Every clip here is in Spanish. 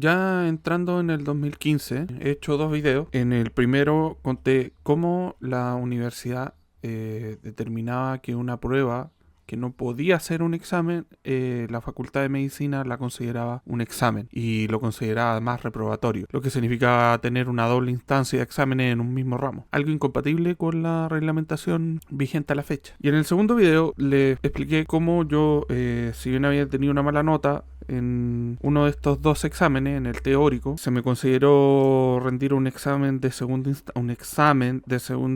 Ya entrando en el 2015, he hecho 2 videos. En el primero conté cómo la universidad determinaba que una prueba que no podía ser un examen, la Facultad de Medicina la consideraba un examen y lo consideraba además reprobatorio, lo que significaba tener una doble instancia de exámenes en un mismo ramo, algo incompatible con la reglamentación vigente a la fecha. Y en el segundo video les expliqué cómo yo, si bien había tenido una mala nota en uno de estos 2 exámenes, en el teórico, se me consideró rendir un examen de segunda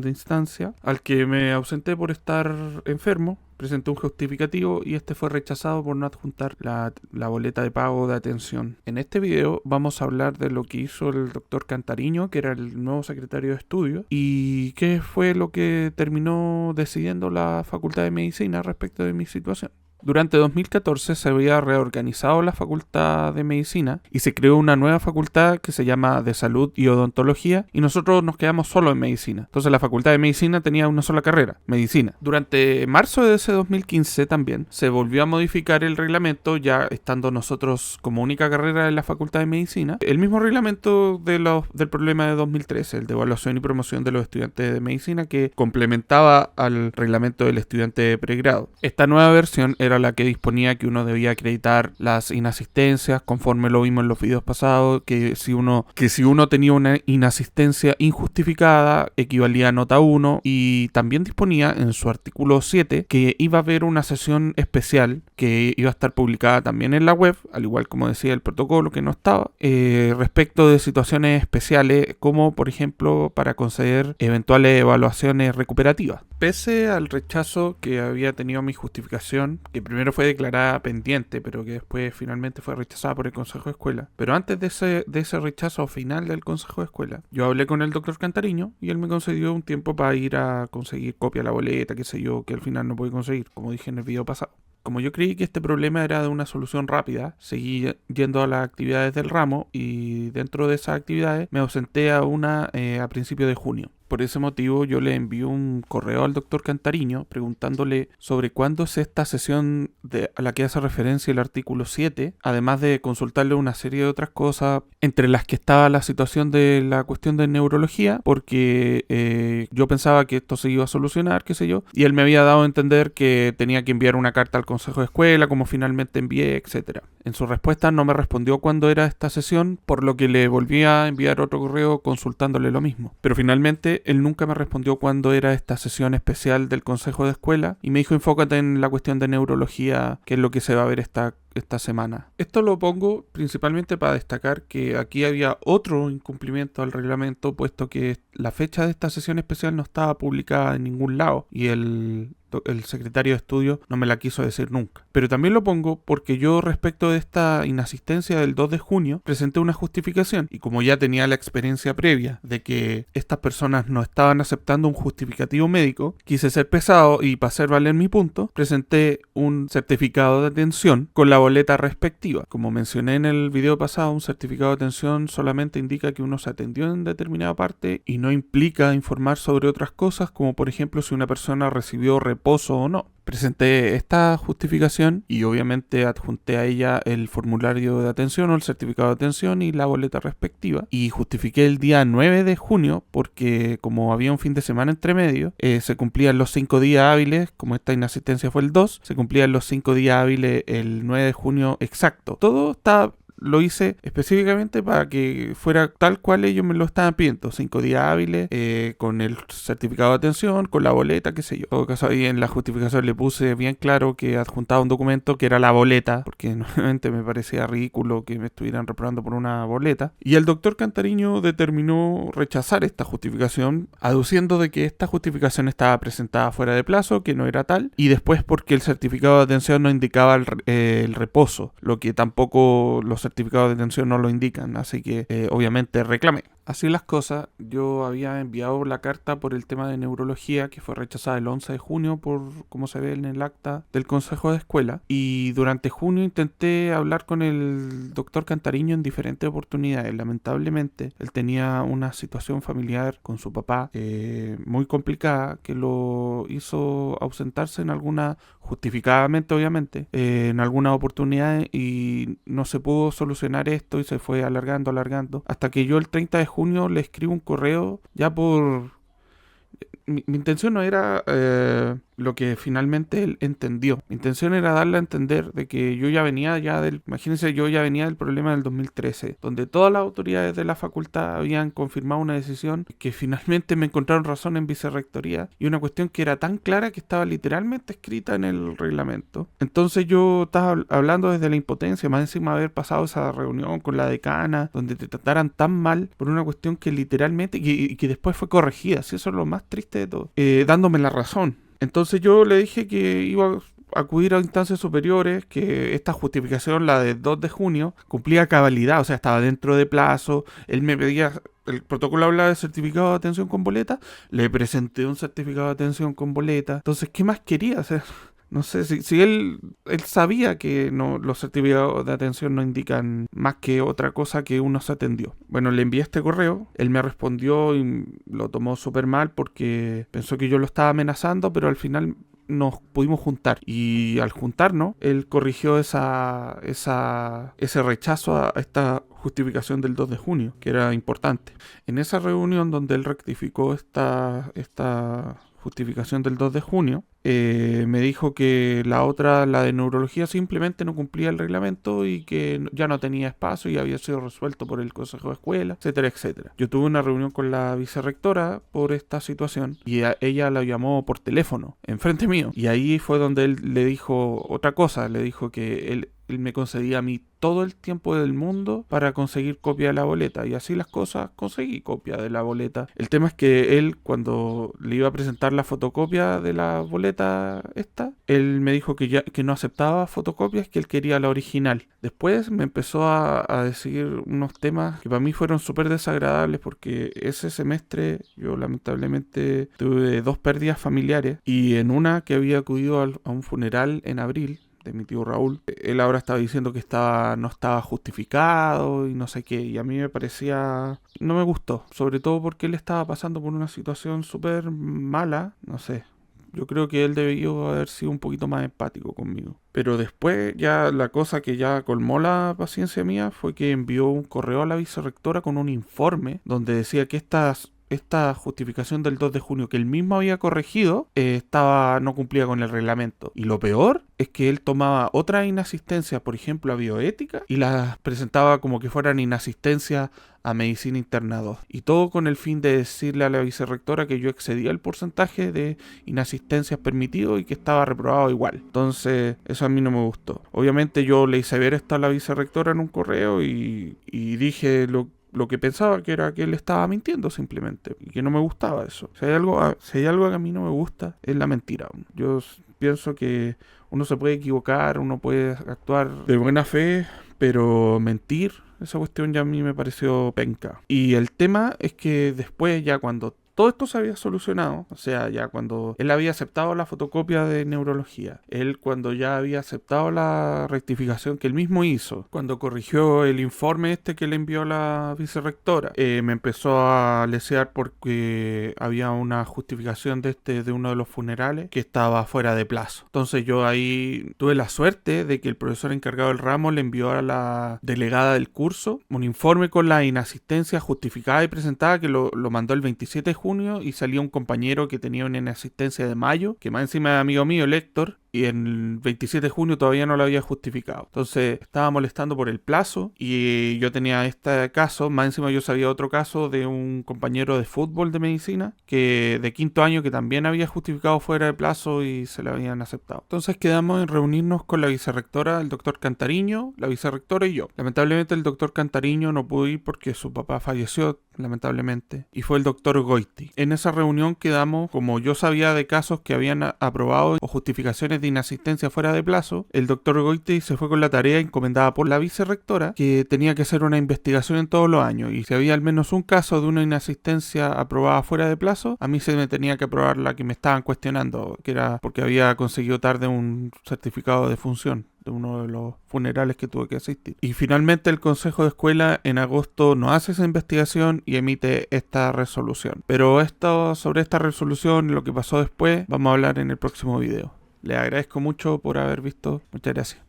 instancia al que me ausenté por estar enfermo. Presenté un justificativo y este fue rechazado por no adjuntar la boleta de pago de atención. En este video vamos a hablar de lo que hizo el doctor Cantariño, que era el nuevo secretario de estudios, y qué fue lo que terminó decidiendo la Facultad de Medicina respecto de mi situación. Durante 2014 se había reorganizado la Facultad de Medicina y se creó una nueva facultad que se llama de Salud y Odontología, y nosotros nos quedamos solo en Medicina. Entonces la Facultad de Medicina tenía una sola carrera, Medicina. Durante marzo de ese 2015 también se volvió a modificar el reglamento, ya estando nosotros como única carrera en la Facultad de Medicina. El mismo reglamento del problema de 2013, el de evaluación y promoción de los estudiantes de Medicina, que complementaba al reglamento del estudiante de pregrado. Esta nueva versión era la que disponía que uno debía acreditar las inasistencias, conforme lo vimos en los videos pasados, que si uno tenía una inasistencia injustificada equivalía a nota 1, y también disponía en su artículo 7 que iba a haber una sesión especial que iba a estar publicada también en la web, al igual como decía el protocolo que no estaba, respecto de situaciones especiales como por ejemplo para conceder eventuales evaluaciones recuperativas. Pese al rechazo que había tenido mi justificación, que primero fue declarada pendiente, pero que después finalmente fue rechazada por el Consejo de Escuela. Pero antes de ese rechazo final del Consejo de Escuela, yo hablé con el doctor Cantariño y él me concedió un tiempo para ir a conseguir copia de la boleta, qué sé yo, que al final no pude conseguir, como dije en el video pasado. Como yo creí que este problema era de una solución rápida, seguí yendo a las actividades del ramo y dentro de esas actividades me ausenté a principios de junio. Por ese motivo yo le envié un correo al doctor Cantariño preguntándole sobre cuándo es esta sesión a la que hace referencia el artículo 7, además de consultarle una serie de otras cosas, entre las que estaba la situación de la cuestión de neurología, porque yo pensaba que esto se iba a solucionar, qué sé yo, y él me había dado a entender que tenía que enviar una carta al Consejo de Escuela, como finalmente envié, etc. En su respuesta no me respondió cuándo era esta sesión, por lo que le volví a enviar otro correo consultándole lo mismo. Pero finalmente él nunca me respondió cuándo era esta sesión especial del Consejo de Escuela y me dijo: enfócate en la cuestión de neurología, que es lo que se va a ver esta semana. Esto lo pongo principalmente para destacar que aquí había otro incumplimiento al reglamento, puesto que la fecha de esta sesión especial no estaba publicada en ningún lado y el secretario de estudio no me la quiso decir nunca. Pero también lo pongo porque yo, respecto de esta inasistencia del 2 de junio, presenté una justificación, y como ya tenía la experiencia previa de que estas personas no estaban aceptando un justificativo médico, quise ser pesado y, para hacer valer mi punto, presenté un certificado de atención con la boleta respectiva. Como mencioné en el video pasado, un certificado de atención solamente indica que uno se atendió en determinada parte y no implica informar sobre otras cosas, como por ejemplo si una persona recibió reposo o no. Presenté esta justificación y obviamente adjunté a ella el formulario de atención o el certificado de atención y la boleta respectiva, y justifiqué el día 9 de junio porque, como había un fin de semana entre medio, se cumplían los 5 días hábiles. Como esta inasistencia fue el 2, se cumplían los 5 días hábiles el 9 de junio exacto. Todo está... Lo hice específicamente para que fuera tal cual ellos me lo estaban pidiendo: 5 días hábiles, con el certificado de atención, con la boleta, qué sé yo. En todo caso, ahí en la justificación le puse bien claro que adjuntaba un documento que era la boleta, porque nuevamente me parecía ridículo que me estuvieran reprobando por una boleta. Y el doctor Cantariño determinó rechazar esta justificación, aduciendo de que esta justificación estaba presentada fuera de plazo, que no era tal, y después porque el certificado de atención no indicaba el reposo, lo que tampoco los certificados de atención no lo indican, así que obviamente reclamé. Así las cosas, yo había enviado la carta por el tema de neurología, que fue rechazada el 11 de junio por como se ve en el acta del Consejo de Escuela, y durante junio intenté hablar con el doctor Cantariño en diferentes oportunidades. Lamentablemente, él tenía una situación familiar con su papá muy complicada que lo hizo ausentarse en alguna, justificadamente obviamente, en algunas oportunidades, y no se pudo solucionar esto y se fue alargando, hasta que yo el 30 de junio le escribo un correo ya por... Mi intención no era lo que finalmente él entendió. Mi intención era darle a entender de que yo ya venía ya del... Imagínense, yo ya venía del problema del 2013, donde todas las autoridades de la facultad habían confirmado una decisión que finalmente me encontraron razón en vicerrectoría, y una cuestión que era tan clara que estaba literalmente escrita en el reglamento. Entonces yo estaba hablando desde la impotencia, más encima de haber pasado esa reunión con la decana, donde te trataran tan mal por una cuestión que literalmente, y que después fue corregida, si eso es lo más triste de todo, dándome la razón. Entonces yo le dije que iba a acudir a instancias superiores, que esta justificación, la del 2 de junio, cumplía cabalidad, o sea, estaba dentro de plazo. Él me pedía, el protocolo hablaba de certificado de atención con boleta, le presenté un certificado de atención con boleta. Entonces, ¿qué más quería hacer? No sé, si él sabía que no, los certificados de atención no indican más que otra cosa que uno se atendió. Bueno, le envié este correo, él me respondió y lo tomó súper mal porque pensó que yo lo estaba amenazando, pero al final nos pudimos juntar, y al juntarnos él corrigió ese rechazo a esta justificación del 2 de junio, que era importante. En esa reunión donde él rectificó esta justificación del 2 de junio, me dijo que la otra, la de neurología, simplemente no cumplía el reglamento y que ya no tenía espacio y había sido resuelto por el Consejo de Escuela, etcétera, etcétera. Yo tuve una reunión con la vicerrectora por esta situación y ella la llamó por teléfono, enfrente mío, y ahí fue donde él le dijo otra cosa, le dijo que él me concedía a mí todo el tiempo del mundo para conseguir copia de la boleta, y así las cosas, conseguí copia de la boleta. El tema es que él, cuando le iba a presentar la fotocopia de la boleta él me dijo que no aceptaba fotocopias, que él quería la original. Después me empezó a decir unos temas que para mí fueron súper desagradables, porque ese semestre yo lamentablemente tuve 2 pérdidas familiares, y en una que había acudido a un funeral en abril de mi tío Raúl, él ahora estaba diciendo que no estaba justificado y no sé qué, y a mí me parecía, no me gustó, sobre todo porque él estaba pasando por una situación súper mala, no sé. Yo creo que él debió haber sido un poquito más empático conmigo. Pero después ya la cosa que ya colmó la paciencia mía fue que envió un correo a la vicerrectora con un informe donde decía que esta justificación del 2 de junio que él mismo había corregido no cumplía con el reglamento. Y lo peor es que él tomaba otras inasistencias, por ejemplo a bioética, y las presentaba como que fueran inasistencias a medicina interna 2. Y todo con el fin de decirle a la vicerrectora que yo excedía el porcentaje de inasistencias permitido y que estaba reprobado igual. Entonces, eso a mí no me gustó. Obviamente yo le hice ver esto a la vicerrectora en un correo y dije lo que pensaba, que era que él estaba mintiendo simplemente, y que no me gustaba eso. Si hay algo que a mí no me gusta, es la mentira. Yo pienso que uno se puede equivocar, uno puede actuar de buena fe, pero mentir, esa cuestión ya a mí me pareció penca. Y el tema es que después, ya cuando todo esto se había solucionado, o sea, ya cuando él había aceptado la fotocopia de neurología, él cuando ya había aceptado la rectificación que él mismo hizo, cuando corrigió el informe que le envió la vicerrectora, me empezó a lesear porque había una justificación de uno de los funerales que estaba fuera de plazo. Entonces yo ahí tuve la suerte de que el profesor encargado del ramo le envió a la delegada del curso un informe con la inasistencia justificada y presentada, que lo mandó el 27 de junio, y salía un compañero que tenía una inasistencia de mayo, que más encima es amigo mío, Héctor, y el 27 de junio todavía no lo había justificado. Entonces estaba molestando por el plazo, y yo tenía este caso, más encima yo sabía otro caso de un compañero de fútbol de medicina, que de 5º año, que también había justificado fuera de plazo y se lo habían aceptado. Entonces quedamos en reunirnos con la vicerrectora, el doctor Cantariño, la vicerrectora y yo. Lamentablemente el doctor Cantariño no pudo ir porque su papá falleció, lamentablemente, y fue el doctor Goiti. En esa reunión quedamos, como yo sabía de casos que habían aprobado o justificaciones de de inasistencia fuera de plazo, el doctor Goiti se fue con la tarea encomendada por la vicerrectora que tenía que hacer una investigación en todos los años, y si había al menos un caso de una inasistencia aprobada fuera de plazo, a mí se me tenía que aprobar la que me estaban cuestionando, que era porque había conseguido tarde un certificado de defunción de uno de los funerales que tuve que asistir. Y finalmente el Consejo de Escuela en agosto no hace esa investigación y emite esta resolución. Pero sobre esta resolución y lo que pasó después vamos a hablar en el próximo video. Les agradezco mucho por haber visto. Muchas gracias.